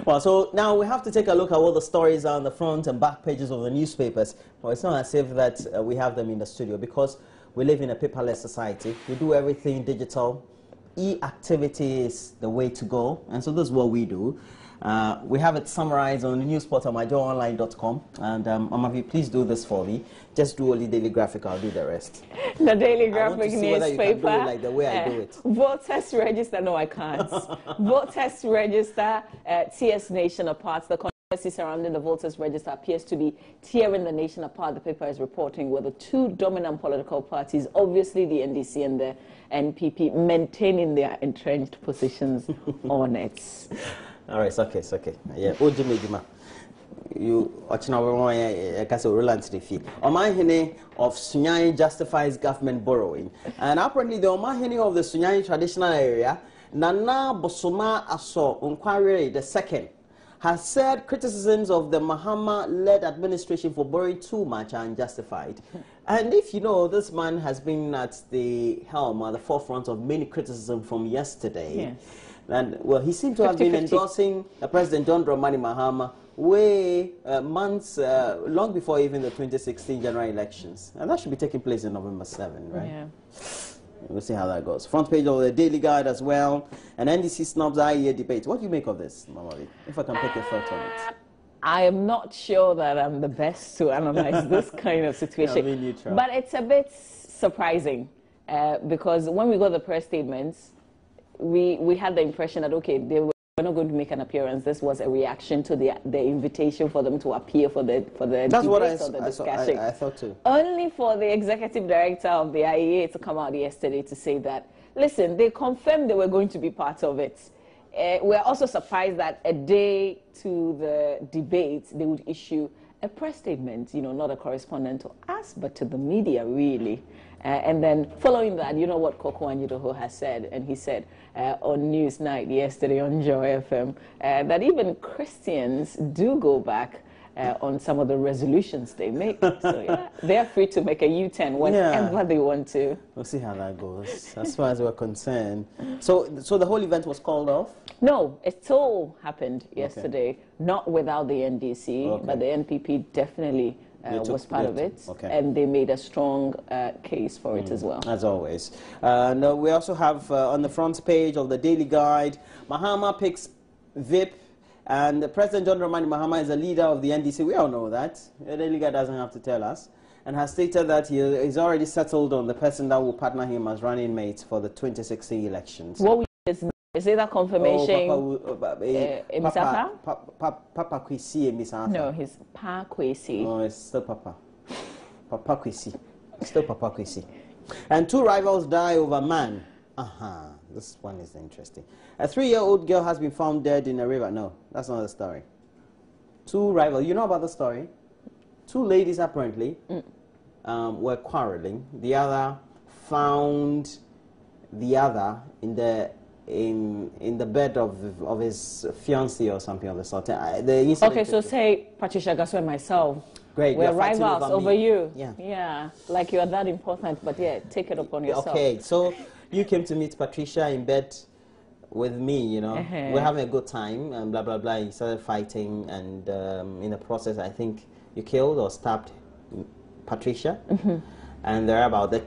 Well, so now we have to take a look at what the stories are on the front and back pages of the newspapers. Well, it's not as if that we have them in the studio because we live in a paperless society. We do everything digital. E-activity is the way to go, and so this is what we do. We have it summarized on the news portal, myjoyonline.com. And Amavi, please do this for me. Just do only Daily Graphic, I'll do the rest. The Daily Graphic I want to see whether you can do it like the way I do it. Voters register, no I can't. Voters register, TS Nation apart. The controversy surrounding the voters register appears to be tearing the nation apart. The paper is reporting with the two dominant political parties, obviously the NDC and the NPP, maintaining their entrenched positions on it. All right, it's okay. Yeah, Ojimejima. You Ochina Roland Trifi. Omahene of Sunyani justifies government borrowing. And apparently the Omahene of the Sunyani traditional area, Nana Bosoma Aso Nkwari II, has said criticisms of the Mahama-led administration for borrowing too much are unjustified. And if you know, this man has been at the helm, at the forefront of many criticism from yesterday. Yeah. And, well, he seemed to have been endorsing President John Dramani Mahama months, long before even the 2016 general elections. And that should be taking place in November 7, right? Yeah. We'll see how that goes. Front page of the Daily Guide as well. And NDC snubs IEA debate. What do you make of this, Mamavi? If I can pick your thoughts on it. I am not sure that I'm the best to analyze this kind of situation. Yeah, but it's a bit surprising because when we got the press statements, we had the impression that, okay, they were not going to make an appearance. This was a reaction to the invitation for them to appear for the That's what I thought too. Only for the executive director of the IEA to come out yesterday to say that, listen, they confirmed they were going to be part of it. We're also surprised that a day to the debate, they would issue a press statement, you know, not a correspondent to us, but to the media, really. And then following that, you know what Koko Anyidoho has said, and he said on Newsnight yesterday on Joy FM, that even Christians do go back on some of the resolutions they make. So yeah, they're free to make a U-turn whenever they want to. We'll see how that goes, as far as we're concerned. So the whole event was called off? No, it all happened yesterday, not without the NDC, but the NPP definitely was part of it, and they made a strong case for it as well. As always. No, we also have on the front page of the Daily Guide, Mahama picks VIP, and President John Dramani Mahama is the leader of the NDC. We all know that. The Daily Guide doesn't have to tell us. And has stated that he's already settled on the person that will partner him as running mate for the 2016 elections. What is it that confirmation? Papa Kwesi Misasa. No, he's Pa Kwesi. No, it's still Papa. Papa Kwesi. Still Papa Kwesi. And two rivals die over man. This one is interesting. A 3-year-old girl has been found dead in a river. No, that's not the story. Two rivals. You know about the story? Two ladies apparently were quarreling. The other found the other in the bed of his fiancée or something of the sort. Okay, so say Patricia Gasso and myself. Great, we're rivals over you. Yeah, like you're that important, but yeah, take it upon yourself. Okay, so you came to meet Patricia in bed with me, you know. We're having a good time and blah, blah, blah. You started fighting and in the process, I think you killed or stabbed Patricia. And they're about the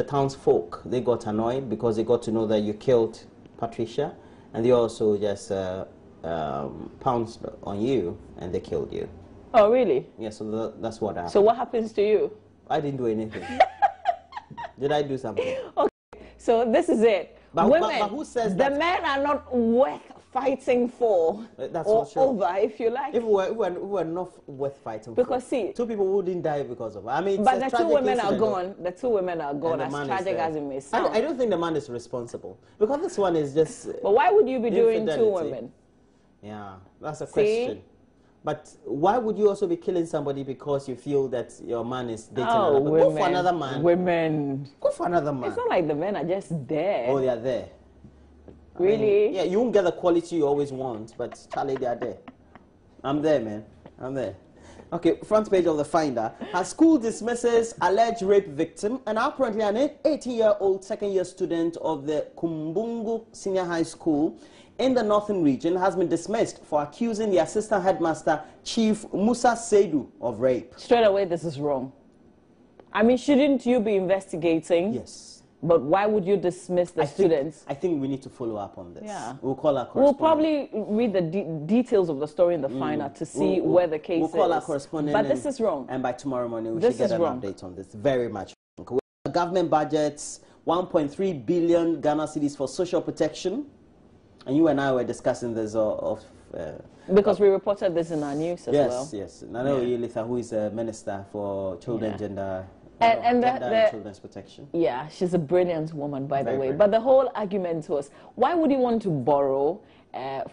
townsfolk. They got annoyed because they got to know that you killed Patricia, and they also just pounced on you and they killed you. Oh, really? Yeah, so that's what happened. So what happens to you? I didn't do anything. Did I do something? Okay, so this is it. But who says that? The men are not worth fighting for or over, if you like. If we were not worth fighting because for. See, two people wouldn't die because of it. I mean, but the two women are gone. The two women are gone, as tragic as it may sound. I don't think the man is responsible because this one is just. But why would you be doing two women? Yeah, that's a question. But why would you also be killing somebody because you feel that your man is dating another? Go for another man. Women. Go for another man. It's not like the men are just there. Oh, they are there. Really? I mean, yeah, you won't get the quality you always want, but Charlie, they are there. I'm there, man. I'm there. Okay, front page of the Finder. Her school dismisses alleged rape victim, and apparently an 18-year-old second-year student of the Kumbungu Senior High School in the Northern region has been dismissed for accusing the assistant headmaster, Chief Musa Seidu, of rape. Straight away, this is wrong. I mean, shouldn't you be investigating? Yes. But why would you dismiss the students? I think we need to follow up on this. Yeah. We'll call our We'll correspondent. probably read the details of the story in the final to see where the case is. We'll call our correspondent. But this is wrong. And by tomorrow morning, we This should get is an wrong. update on this. Very much. Government budgets, 1.3 billion Ghana cedis for social protection. And you and I were discussing this because we reported this in our news as well. Yes. Nana Oyelitha, who is a minister for children, gender and children's protection. Yeah, she's a brilliant woman, by the way. Brilliant. But the whole argument was, why would you want to borrow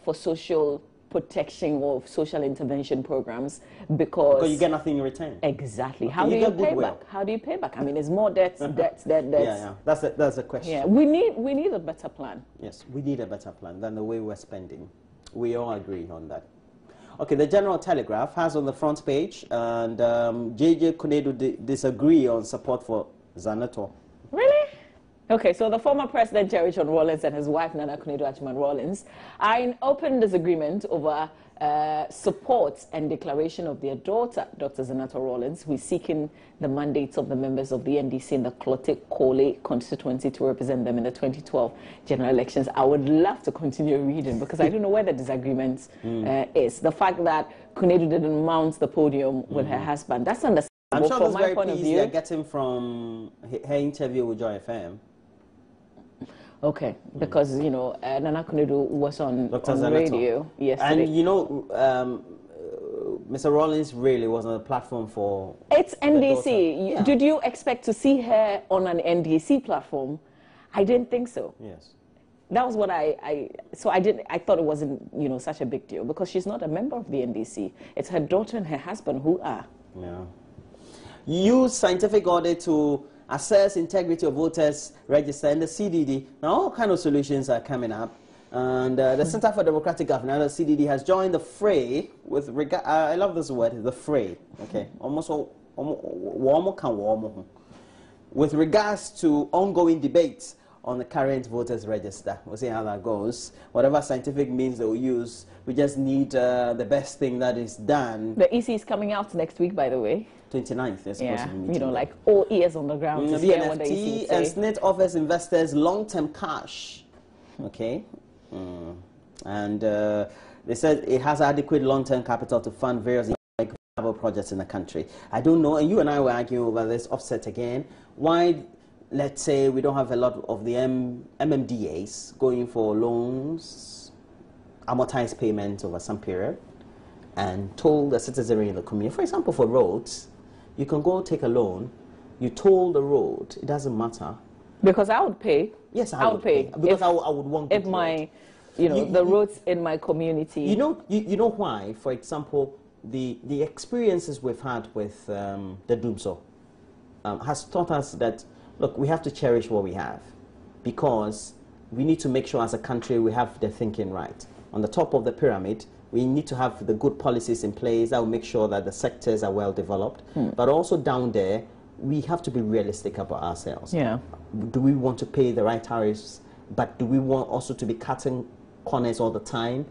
for social protection or social intervention programs? Because you get nothing in return. Exactly. Okay, How do you pay goodwill. back? How do you pay back? I mean, it's more debts. Yeah. That's a question. Yeah, we need a better plan. Yes, we need a better plan than the way we're spending. We all agree on that. Okay, the General Telegraph has on the front page, and J.J. Konedu disagree on support for Zanator. Really? Okay, so the former President Jerry John Rawlings and his wife Nana Konedu Achiman Rawlings are in open disagreement over support and declaration of their daughter, Dr. Zanator Rawlings, who is seeking the mandates of the members of the NDC in the Klote Kole constituency to represent them in the 2012 general elections. I would love to continue reading because I don't know where the disagreement is. The fact that Konedu didn't mount the podium with her husband, that's understandable. I'm sure from that's my very point of piece view. they're getting from her interview with Joy FM. Okay, because, you know, Nana Konedu was on radio yesterday. And, you know, Mr. Rawlings really was on a platform for... It's NDC. Yeah. Did you expect to see her on an NDC platform? I didn't think so. Yes. That was what I thought it wasn't, you know, such a big deal because she's not a member of the NDC. It's her daughter and her husband who are. Yeah. Use scientific audit to assess integrity of voters register in the CDD. Now, all kind of solutions are coming up. And the Center for Democratic Governance, the CDD, has joined the fray with regard... I love this word, the fray. Okay. With regards to ongoing debates on the current voters register. We'll see how that goes. Whatever scientific means they will use, we just need the best thing that is done. The EC is coming out next week, by the way. 29th, they're supposed to be meeting. You know, like all ears on the ground to hear what the EC BNFT and SNIT offers investors long-term cash. Okay. And they said it has adequate long-term capital to fund various economic projects in the country. I don't know, and you and I were arguing over this offset again. Why, let's say, we don't have a lot of the MMDAs going for loans, amortized payments over some period, and toll the citizenry in the community. For example, for roads, you can go take a loan, you toll the road, it doesn't matter. Because I would pay. Yes, I would pay. Because I would want to. If my, the roads in my community. You know why? For example, the experiences we've had with the Dumso has taught us that, look, we have to cherish what we have because we need to make sure as a country we have the thinking right. On the top of the pyramid, we need to have the good policies in place that will make sure that the sectors are well developed. But also down there, we have to be realistic about ourselves. Yeah. Do we want to pay the right tariffs, but do we want also to be cutting corners all the time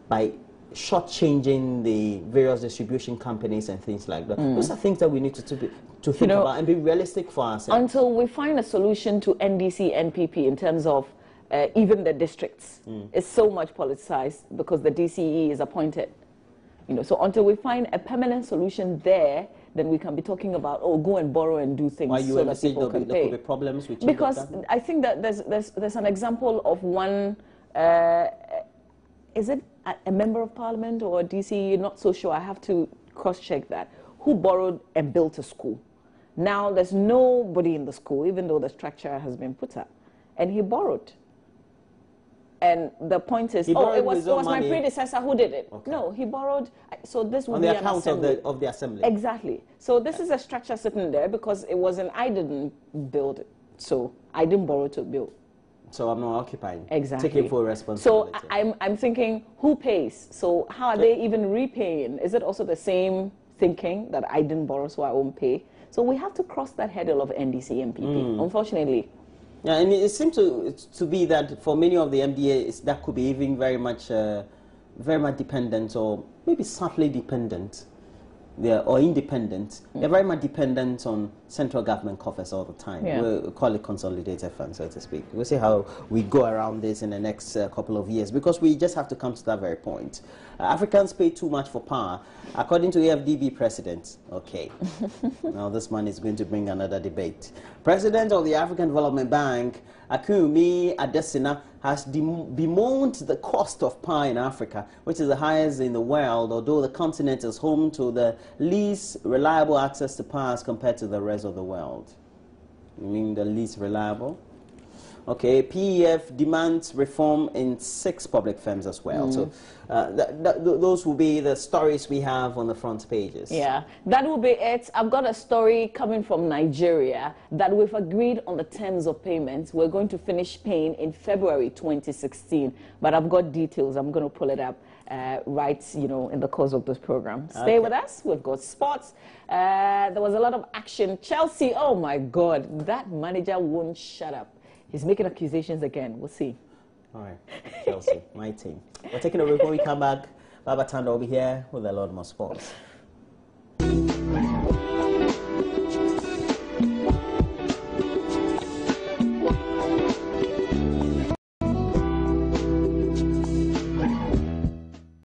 by shortchanging the various distribution companies and things like that? Those are things that we need to think about and be realistic for ourselves. Until we find a solution to NDC, NPP in terms of even the districts, it's so much politicized because the DCE is appointed. So until we find a permanent solution there, then we can be talking about, go and borrow and do things so that people can pay. There could be problems with because I think that there's an example of one, is it a member of parliament or a DCE? Not so sure. I have to cross-check that. Who borrowed and built a school. Now there's nobody in the school, even though the structure has been put up. And he borrowed. And the point is, it was my predecessor who did it. Okay. No, he borrowed. So this would be an assembly. of the assembly. Exactly. So this is a structure sitting there because I didn't build it. So I didn't borrow to build. So I'm not occupying. Exactly. Taking full responsibility. So I'm thinking, who pays? So how are they even repaying? Is it also the same thinking that I didn't borrow so I won't pay? So we have to cross that hurdle of NDC and PP, unfortunately. Yeah, and it seems to be that for many of the MDAs, that could be even very much dependent, or maybe subtly dependent, or independent. They're very much dependent on central government coffers all the time. Yeah. We'll call it consolidated funds, so to speak. We'll see how we go around this in the next couple of years, because we just have to come to that very point. Africans pay too much for power, according to AFDB president. Okay, now this man is going to bring another debate. President of the African Development Bank, Akinwumi Adesina, has bemoaned the cost of power in Africa, which is the highest in the world, although the continent is home to the least reliable access to power as compared to the rest of the world. You mean the least reliable? Okay, PEF demands reform in 6 public firms as well. So those will be the stories we have on the front pages. Yeah, that will be it. I've got a story coming from Nigeria that we've agreed on the terms of payment. We're going to finish paying in February 2016, but I've got details. I'm going to pull it up right, in the course of this program. Stay with us. We've got sports. There was a lot of action. Chelsea, oh my God, that manager won't shut up. He's making accusations again. We'll see. All right, Chelsea, my team. We're taking a break. When we come back, Baba Tanda will be here with a lot more sports.